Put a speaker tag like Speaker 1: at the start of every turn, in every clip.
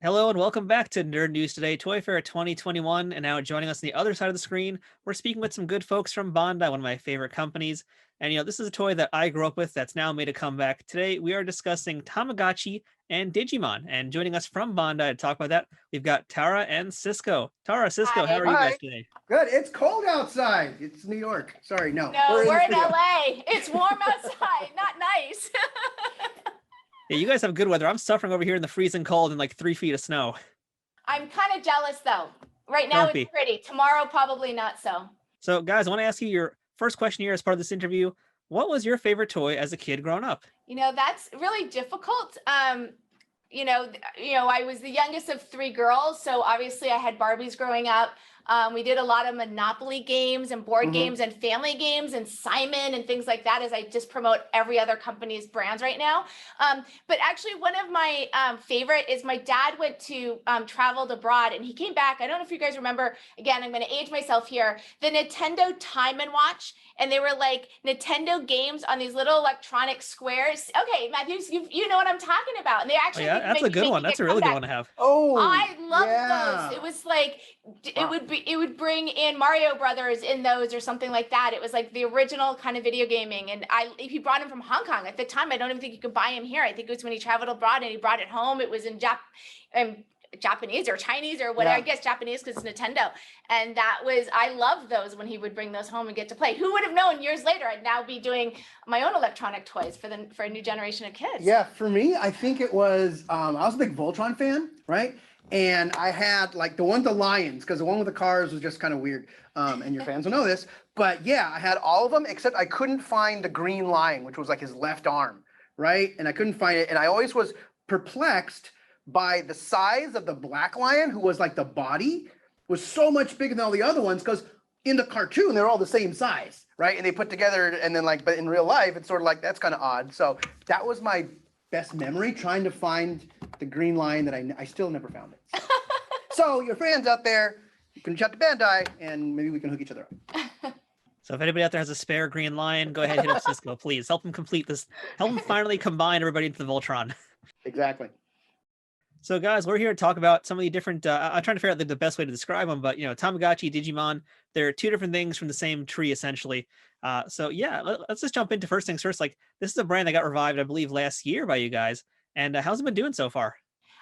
Speaker 1: Hello and welcome back to Nerd News Today, Toy Fair 2021. And now joining us on the other side of the screen, we're speaking with some good folks from Bandai, one of my favorite companies. And this is a toy that I grew up with that's now made a comeback. Today, we are discussing Tamagotchi and Digimon. And joining us from Bandai to talk about that, we've got Tara and Cisco. Tara, Cisco, how
Speaker 2: Hi.
Speaker 1: are you guys
Speaker 3: Hi.
Speaker 1: today?
Speaker 3: Good. It's cold outside. It's New York. Sorry, no.
Speaker 2: No, we're in
Speaker 3: studio.
Speaker 2: LA. It's warm outside, not nice.
Speaker 1: Yeah, you guys have good weather. I'm suffering over here in the freezing cold and like 3 feet of snow.
Speaker 2: I'm kind of jealous though. Right now
Speaker 1: Don't
Speaker 2: it's
Speaker 1: be.
Speaker 2: pretty. Tomorrow, probably not so.
Speaker 1: So, guys, I want to ask you your first question here as part of this interview. What was your favorite toy as a kid growing up?
Speaker 2: That's really difficult. I was the youngest of three girls, so obviously I had Barbies growing up. We did a lot of Monopoly games and board games and family games and Simon and things like that, as I just promote every other company's brands right now. But actually one of my favorite is my dad went to traveled abroad and he came back. I don't know if you guys remember, again, I'm going to age myself here, the Nintendo Time and Watch. And they were like Nintendo games on these little electronic squares. Okay, Matthews, you know what I'm talking about. And they
Speaker 1: Oh,
Speaker 2: actually
Speaker 1: yeah, that's a good one. That's a really good one to have.
Speaker 3: Oh,
Speaker 2: I love
Speaker 3: yeah.
Speaker 2: those. It was like it would bring in Mario Brothers in those or something like that. It was like the original kind of video gaming. And if he brought him from Hong Kong at the time, I don't even think you could buy him here. I think it was when he traveled abroad and he brought it home. It was in Japanese or Chinese or whatever.
Speaker 3: Yeah.
Speaker 2: I guess Japanese because it's Nintendo. And I loved those when he would bring those home and get to play. Who would have known years later I'd now be doing my own electronic toys for a new generation of kids.
Speaker 3: Yeah, for me, I think it was, I was a big Voltron fan, right? And I had like the one with the lions, because the one with the cars was just kind of weird. And your fans will know this. But yeah, I had all of them, except I couldn't find the green lion, which was like his left arm, right? And I couldn't find it. And I always was perplexed by the size of the black lion, who was like the body, was so much bigger than all the other ones, because in the cartoon, they're all the same size, right? And they put together, and then but in real life, it's sort of like, that's kind of odd. So that was my best memory, trying to find the green lion that I still never found it. So your fans out there, you can chat to Bandai, and maybe we can hook each other up.
Speaker 1: So if anybody out there has a spare green lion, go ahead and hit up Cisco, please. Help him complete this. Help him finally combine everybody into the Voltron.
Speaker 3: Exactly.
Speaker 1: So guys, we're here to talk about some of the different, I'm trying to figure out the best way to describe them, but Tamagotchi, Digimon, they're two different things from the same tree, essentially. So yeah, let's just jump into first things first. Like, this is a brand that got revived, I believe, last year by you guys. And how's it been doing so far?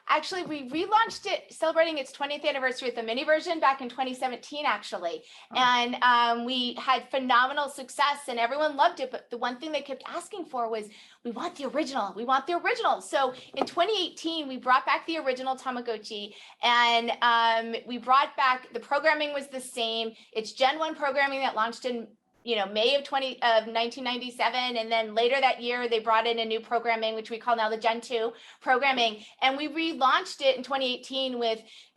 Speaker 2: Actually, we relaunched it, celebrating its 20th anniversary with the mini version back in 2017, actually. Oh. And we had phenomenal success and everyone loved it. But the one thing they kept asking for was, we want the original. We want the original. So in 2018, we brought back the original Tamagotchi, and we brought back, the programming was the same. It's Gen 1 programming that launched in May of 1997, and then later that year they brought in a new programming, which we call now the Gen 2 programming, and we relaunched it in 2018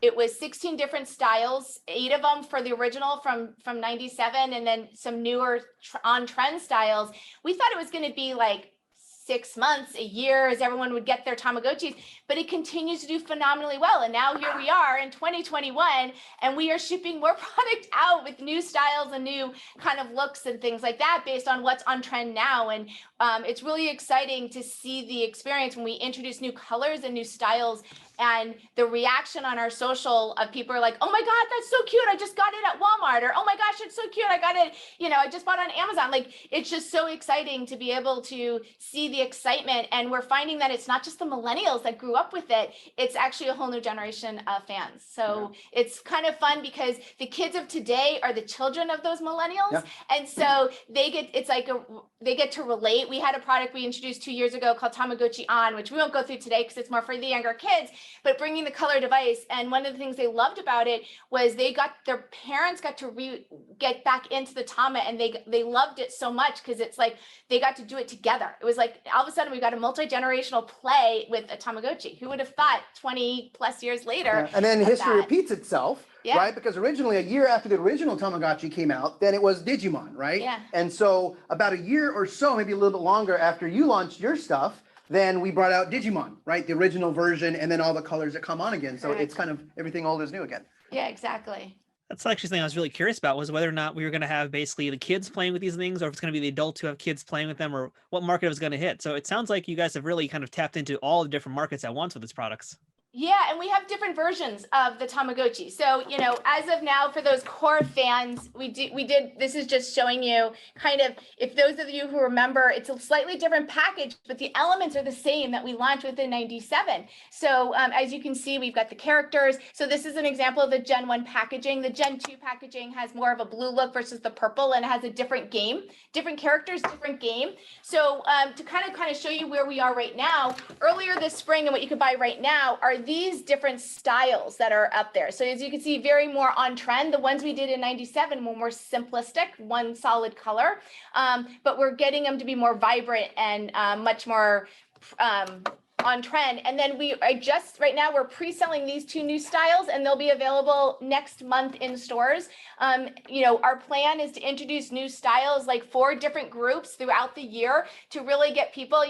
Speaker 2: it was 16 different styles, 8 of them for the original from 97, and then some newer on-trend styles. We thought it was going to be like 6 months, a year, as everyone would get their Tamagotchis, but it continues to do phenomenally well. And now here we are in 2021, and we are shipping more product out with new styles and new kind of looks and things like that based on what's on trend now. And it's really exciting to see the experience when we introduce new colors and new styles, and the reaction on our social of people are like, oh my God, that's so cute. I just got it at Walmart. Or, oh my gosh, it's so cute. I got it, I just bought it on Amazon. Like, it's just so exciting to be able to see the excitement. And we're finding that it's not just the millennials that grew up with it. It's actually a whole new generation of fans. So It's kind of fun because the kids of today are the children of those millennials. Yeah. And so they get to relate. We had a product we introduced 2 years ago called Tamagotchi On, which we won't go through today because it's more for the younger kids, but bringing the color device. And one of the things they loved about it was their parents got to get back into the Tama, and they loved it so much because it's like they got to do it together. It was like all of a sudden we got a multi-generational play with a Tamagotchi. Who would have thought 20 plus years later?
Speaker 3: Yeah. And then history repeats itself. Yeah. Right? Because originally, a year after the original Tamagotchi came out, then it was Digimon, right? Yeah. And so about a year or so, maybe a little bit longer after you launched your stuff, then we brought out Digimon, right? The original version, and then all the colors that come on again. So It's kind of everything old is new again.
Speaker 2: Yeah, exactly.
Speaker 1: That's actually something I was really curious about, was whether or not we were going to have basically the kids playing with these things, or if it's going to be the adults who have kids playing with them, or what market it was going to hit. So it sounds like you guys have really kind of tapped into all the different markets at once with these products.
Speaker 2: Yeah, and we have different versions of the Tamagotchi. So, as of now, for those core fans, we did, this is just showing you kind of, if those of you who remember, it's a slightly different package, but the elements are the same that we launched with in 97. So, as you can see, we've got the characters. So this is an example of the Gen 1 packaging. The Gen 2 packaging has more of a blue look versus the purple, and it has a different game, different characters, different game. So, to kind of show you where we are right now, earlier this spring, and what you could buy right now are these different styles that are up there. So as you can see, very more on trend. The ones we did in 97 were more simplistic, one solid color, but we're getting them to be more vibrant and much more on trend. And then right now we're pre-selling these 2 new styles, and they'll be available next month in stores. Our plan is to introduce new styles, like 4 different groups throughout the year, to really get people,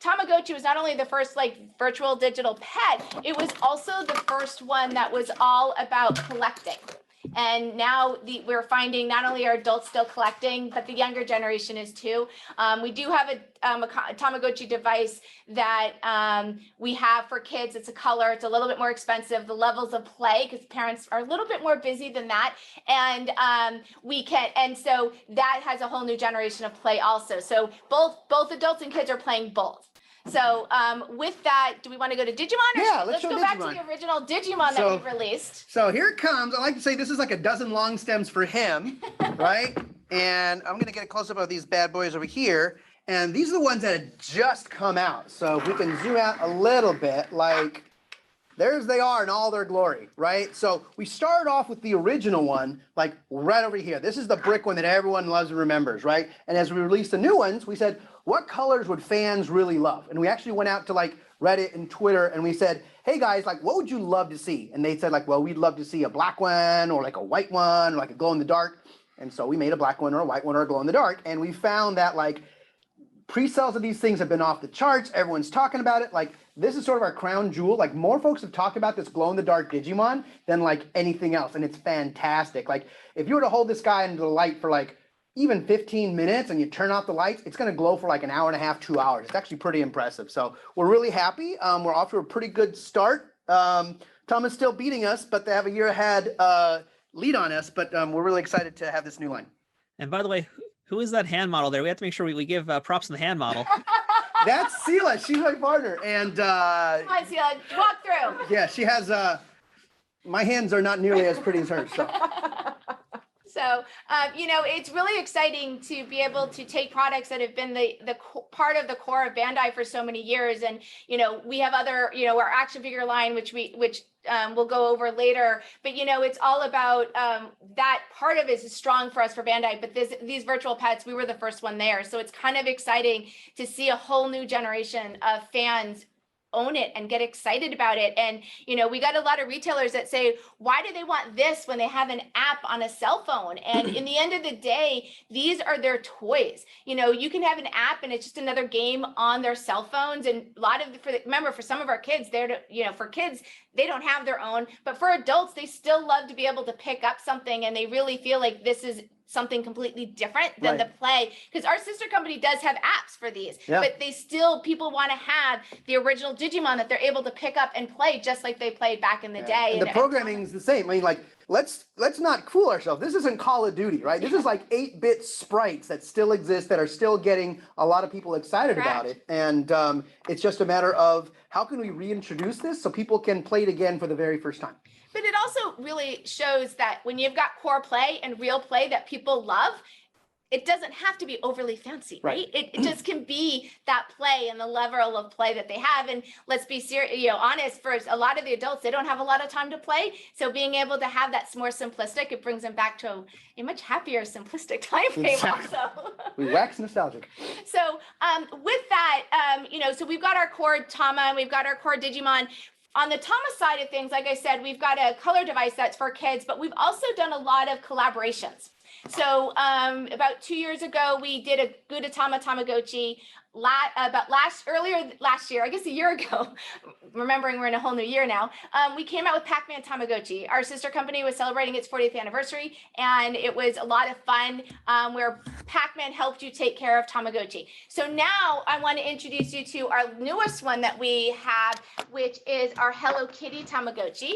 Speaker 2: Tamagotchi was not only the first virtual digital pet, it was also the first one that was all about collecting. And now we're finding not only are adults still collecting, but the younger generation is too. We do have a Tamagotchi device that we have for kids. It's a color. It's a little bit more expensive. The levels of play, because parents are a little bit more busy than that. And so that has a whole new generation of play also. So both adults and kids are playing both. So with that, do we want to go to Digimon? Or
Speaker 3: Yeah,
Speaker 2: let's go back to the original Digimon that we released.
Speaker 3: So here it comes. I like to say this is like a dozen long stems for him, right? And I'm going to get a close-up of these bad boys over here. And these are the ones that had just come out. So if we can zoom out a little bit, there's they are in all their glory, right? So we started off with the original one, right over here. This is the brick one that everyone loves and remembers, right? And as we released the new ones, we said, what colors would fans really love? And we actually went out to Reddit and Twitter, and we said, hey guys, what would you love to see? And they said well, we'd love to see a black one, or a white one, or a glow in the dark. And so we made a black one or a white one or a glow in the dark. And we found that pre-sales of these things have been off the charts. Everyone's talking about it. This is sort of our crown jewel. More folks have talked about this glow in the dark Digimon than anything else. And it's fantastic. If you were to hold this guy into the light for even 15 minutes and you turn off the lights, it's going to glow for an hour and a half, 2 hours. It's actually pretty impressive. So we're really happy. We're off to a pretty good start. Tom is still beating us, but they have a year ahead lead on us. But we're really excited to have this new line.
Speaker 1: And by the way, who is that hand model there? We have to make sure we give props to the hand model.
Speaker 3: That's Sela. She's my partner. And
Speaker 2: come on, Sela, walk through.
Speaker 3: Yeah, she has. My hands are not nearly as pretty as hers. So.
Speaker 2: So, it's really exciting to be able to take products that have been the part of the core of Bandai for so many years. And, we have other, our action figure line, which we'll go over later. But, it's all about that part of it is strong for us for Bandai. But these virtual pets, we were the first one there. So it's kind of exciting to see a whole new generation of fans own it and get excited about it. And, we got a lot of retailers that say, why do they want this when they have an app on a cell phone? And in the end of the day, these are their toys. You can have an app and it's just another game on their cell phones. And a lot of, remember, for some of our kids, for kids, they don't have their own, but for adults, they still love to be able to pick up something, and they really feel like this is something completely different than the play, because our sister company does have apps for these, but people want to have the original Digimon that they're able to pick up and play just like they played back in the day.
Speaker 3: And the programming is the same. I mean, let's not fool ourselves. This isn't Call of Duty, right? This is 8-bit sprites that still exist, that are still getting a lot of people excited about it. And it's just a matter of how can we reintroduce this so people can play it again for the very first time.
Speaker 2: But it also really shows that when you've got core play and real play that people love, it doesn't have to be overly fancy, right? It just can be that play and the level of play that they have. And let's be honest, for a lot of the adults, they don't have a lot of time to play. So being able to have that more simplistic, it brings them back to a much happier, simplistic time frame also.
Speaker 3: We wax nostalgic.
Speaker 2: So with that, so we've got our core Tama and we've got our core Digimon. On the Tama side of things, like I said, we've got a color device that's for kids, but we've also done a lot of collaborations. So about 2 years ago, we did a Gudetama Tamagotchi. Earlier last year, I guess a year ago, remembering we're in a whole new year now, we came out with Pac-Man Tamagotchi. Our sister company was celebrating its 40th anniversary, and it was a lot of fun where Pac-Man helped you take care of Tamagotchi. So now I want to introduce you to our newest one that we have, which is our Hello Kitty Tamagotchi.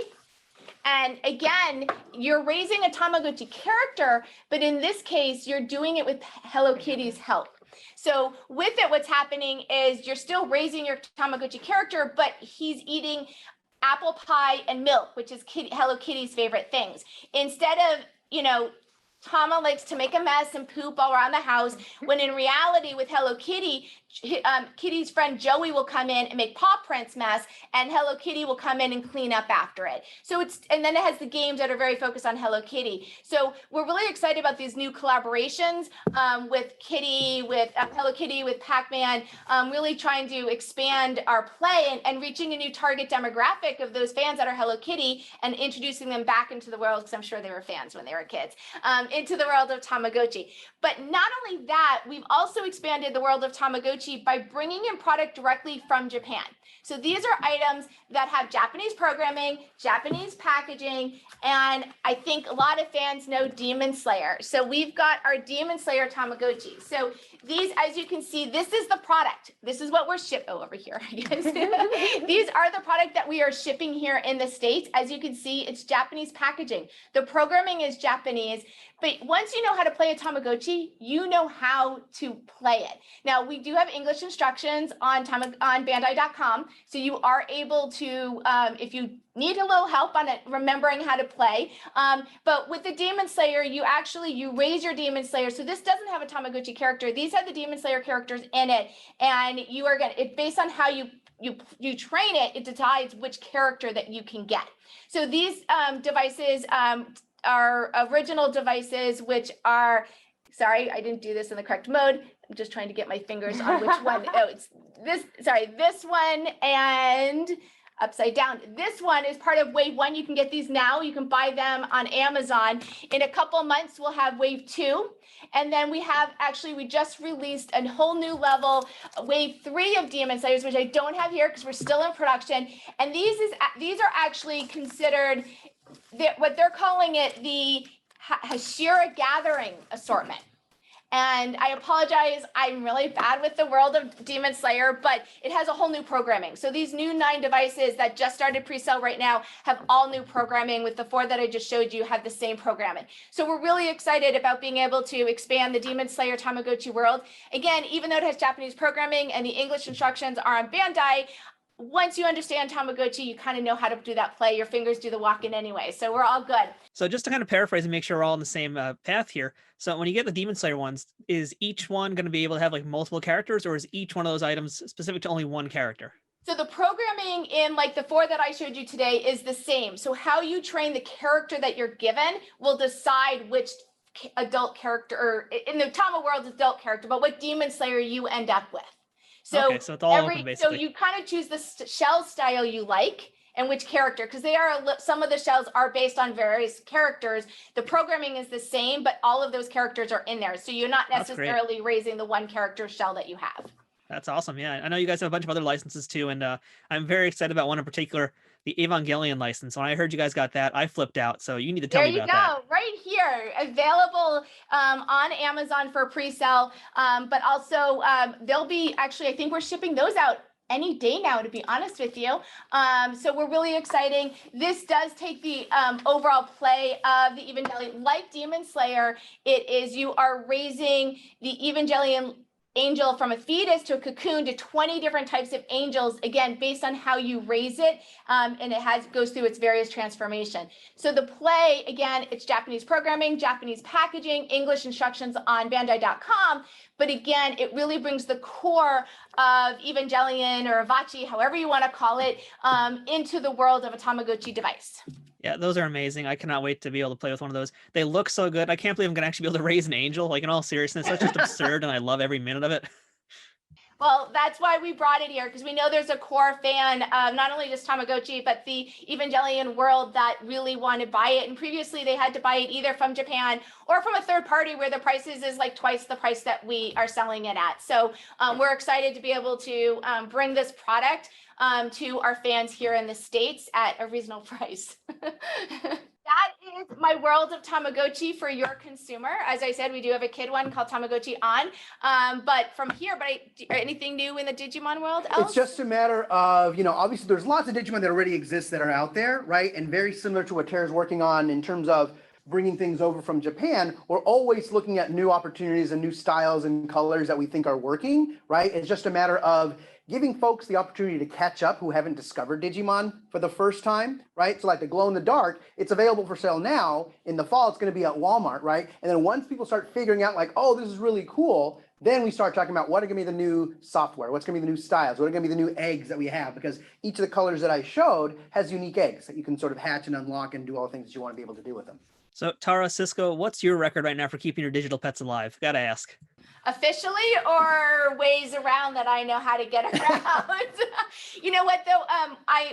Speaker 2: And again, you're raising a Tamagotchi character, but in this case, you're doing it with Hello Kitty's help. So with it, what's happening is you're still raising your Tamagotchi character, but he's eating apple pie and milk, which is Hello Kitty's favorite things. Instead of, Tama likes to make a mess and poop all around the house, when in reality with Hello Kitty, Kitty's friend Joey will come in and make paw prints mess, and Hello Kitty will come in and clean up after it. And then it has the games that are very focused on Hello Kitty. So we're really excited about these new collaborations with Hello Kitty, with Pac-Man, really trying to expand our play and reaching a new target demographic of those fans that are Hello Kitty and introducing them back into the world, because I'm sure they were fans when they were kids, into the world of Tamagotchi. But not only that, we've also expanded the world of Tamagotchi by bringing in product directly from Japan. So these are items that have Japanese programming, Japanese packaging, and I think a lot of fans know Demon Slayer. So we've got our Demon Slayer Tamagotchi. So these, as you can see, this is the product. This is what we're over here. These are the product that we are shipping here in the States. As you can see, it's Japanese packaging. The programming is Japanese, but once you know how to play a Tamagotchi, you know how to play it. Now, we do have English instructions on Bandai.com, so you are able to, if you need a little help on it, remembering how to play. But with the Demon Slayer, you raise your Demon Slayer. So this doesn't have a Tamagotchi character. These have the Demon Slayer characters in it, and you are based on how you train it, it decides which character that you can get. So these devices are original devices, which are, sorry, I didn't do this in the correct mode. I'm just trying to get my fingers on which one. Oh, it's this one and upside down. This one is part of wave 1. You can get these now. You can buy them on Amazon. In a couple months, we'll have wave 2. And then we just released a whole new level, wave 3 of Demon Slayers, which I don't have here because we're still in production. And these are actually considered what they're calling it, the Hashira Gathering assortment. And I apologize, I'm really bad with the world of Demon Slayer, but it has a whole new programming. So these new 9 devices that just started pre-sale right now have all new programming, with the 4 that I just showed you have the same programming. So we're really excited about being able to expand the Demon Slayer Tamagotchi world. Again, even though it has Japanese programming and the English instructions are on Bandai, once you understand Tamagotchi, you kind of know how to do that play. Your fingers do the walking anyway. So we're all good.
Speaker 1: So just to kind of paraphrase and make sure we're all on the same path here. So when you get the Demon Slayer ones, is each one going to be able to have like multiple characters, or is each one of those items specific to only one character?
Speaker 2: So the programming in like the 4 that I showed you today is the same. So how you train the character that you're given will decide which adult character, or in the Tama world, adult character, but what Demon Slayer you end up with. So,
Speaker 1: okay, so it's all open, basically.
Speaker 2: So you kind of choose the shell style you like and which character, because some of the shells are based on various characters. The programming is the same, but all of those characters are in there. So you're not necessarily raising the one character shell that you have.
Speaker 1: That's awesome. Yeah, I know you guys have a bunch of other licenses too, and I'm very excited about one in particular, the Evangelion license. When I heard you guys got that, I flipped out. So you need to tell me about that. There you go,
Speaker 2: right here, available on Amazon for pre-sale, but also they'll be I think we're shipping those out any day now, to be honest with you. So we're really exciting. This does take the overall play of the Evangelion. Like Demon Slayer, it is you are raising the Evangelion angel from a fetus to a cocoon to 20 different types of angels, again, based on how you raise it, and it goes through its various transformation. So the play, again, it's Japanese programming, Japanese packaging, English instructions on Bandai.com, but again, it really brings the core of Evangelion or Avachi, however you want to call it, into the world of a Tamagotchi device.
Speaker 1: Yeah, those are amazing. I cannot wait to be able to play with one of those. They look so good. I can't believe I'm going to actually be able to raise an angel. Like, in all seriousness, that's just absurd, and I love every minute of it.
Speaker 2: Well, that's why we brought it here, because we know there's a core fan of not only just Tamagotchi, but the Evangelion world that really want to buy it. And previously they had to buy it either from Japan or from a third party where the prices is like twice the price that we are selling it at. So we're excited to be able to bring this product to our fans here in the States at a reasonable price. That is my world of Tamagotchi for your consumer. As I said, we do have a kid one called Tamagotchi On. But from here, anything new in the Digimon world else?
Speaker 3: It's just a matter of, obviously there's lots of Digimon that already exist that are out there, right? And very similar to what Tara's working on in terms of bringing things over from Japan, we're always looking at new opportunities and new styles and colors that we think are working, right? It's just a matter of giving folks the opportunity to catch up who haven't discovered Digimon for the first time, right? So like the glow in the dark, it's available for sale now. In the fall, it's going to be at Walmart, right? And then once people start figuring out like, oh, this is really cool, then we start talking about what are going to be the new software, what's going to be the new styles, what are going to be the new eggs that we have, because each of the colors that I showed has unique eggs that you can sort of hatch and unlock and do all the things that you want to be able to do with them.
Speaker 1: So Tara, Cisco, what's your record right now for keeping your digital pets alive? Gotta ask.
Speaker 2: Officially, or ways around that I know how to get around? You know what though?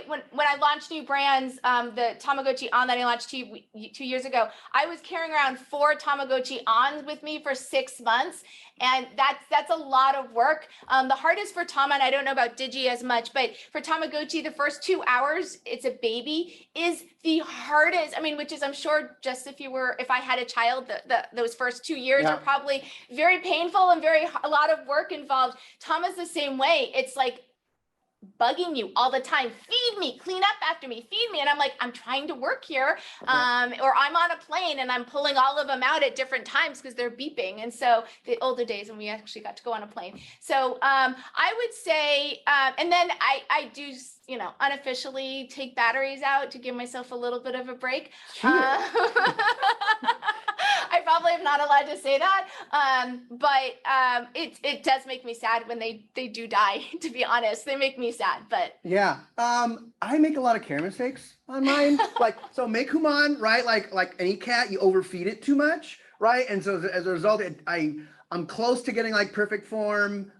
Speaker 2: When I launched new brands, the Tamagotchi On that I launched 2 years ago, I was carrying around 4 Tamagotchi Ons with me for 6 months, and that's a lot of work. The hardest for Tama, and I don't know about Digi as much, but for Tamagotchi, the first 2 hours, it's a baby, is the hardest. I mean, which is, I'm sure, just if I had a child, those first 2 years are probably very painful and a lot of work involved. Tama's the same way. It's like bugging you all the time. Feed me, clean up after me, feed me. And I'm like, I'm trying to work here. Or I'm on a plane and I'm pulling all of them out at different times because they're beeping. And so the older days when we actually got to go on a plane. So I would say, and then I do, unofficially take batteries out to give myself a little bit of a break. I probably am not allowed to say that, but it does make me sad when they do die, to be honest. They make me sad, but.
Speaker 3: Yeah, I make a lot of care mistakes on mine. So Mekuman, right? Like any cat, you overfeed it too much, right? And so as a result, I'm close to getting like perfect form.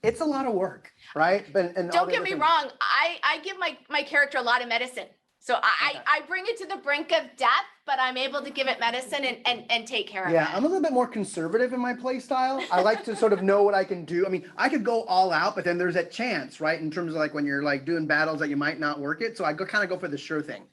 Speaker 3: It's a lot of work, right? And
Speaker 2: don't get me wrong, I give my character a lot of medicine. So I bring it to the brink of death, but I'm able to give it medicine and take care of it.
Speaker 3: Yeah, I'm a little bit more conservative in my play style. I like to sort of know what I can do. I mean, I could go all out, but then there's that chance, right? In terms of like when you're like doing battles that you might not work it. So I kind of go for the sure thing.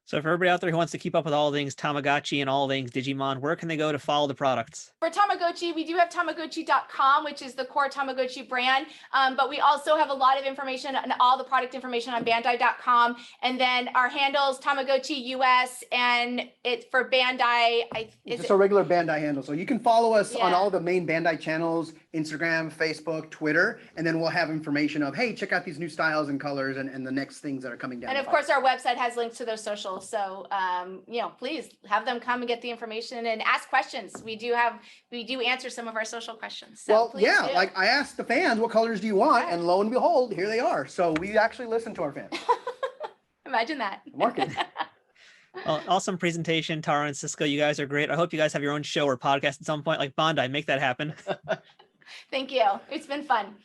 Speaker 1: So for everybody out there who wants to keep up with all things Tamagotchi and all things Digimon, where can they go to follow the products?
Speaker 2: For Tamagotchi, we do have Tamagotchi.com, which is the core Tamagotchi brand. But we also have a lot of information and all the product information on Bandai.com. And then our handles, Tamagotchi US, and it's for Bandai.
Speaker 3: It's just a regular Bandai handle. So you can follow us on all the main Bandai channels, Instagram, Facebook, Twitter, and then we'll have information of, hey, check out these new styles and colors and the next things that are coming down.
Speaker 2: And of course, our website has links to those socials. So, please have them come and get the information and ask questions. We do answer some of our social questions. So
Speaker 3: like I asked the fans, what colors do you want? And lo and behold, here they are. So we actually listen to our fans.
Speaker 2: Imagine that.
Speaker 3: Marketing.
Speaker 1: Well, awesome presentation, Tara and Cisco. You guys are great. I hope you guys have your own show or podcast at some point, like Bandai. Make that happen.
Speaker 2: Thank you. It's been fun.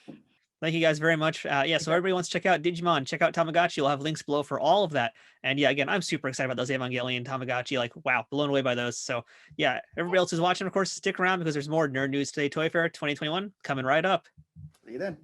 Speaker 1: Thank you guys very much. So everybody wants to check out Digimon, check out Tamagotchi. We'll have links below for all of that. And again, I'm super excited about those Evangelion Tamagotchi. Like, wow, blown away by those. So everybody else who's watching, of course, stick around because there's more nerd news today. Toy Fair 2021 coming right up.
Speaker 3: See you then.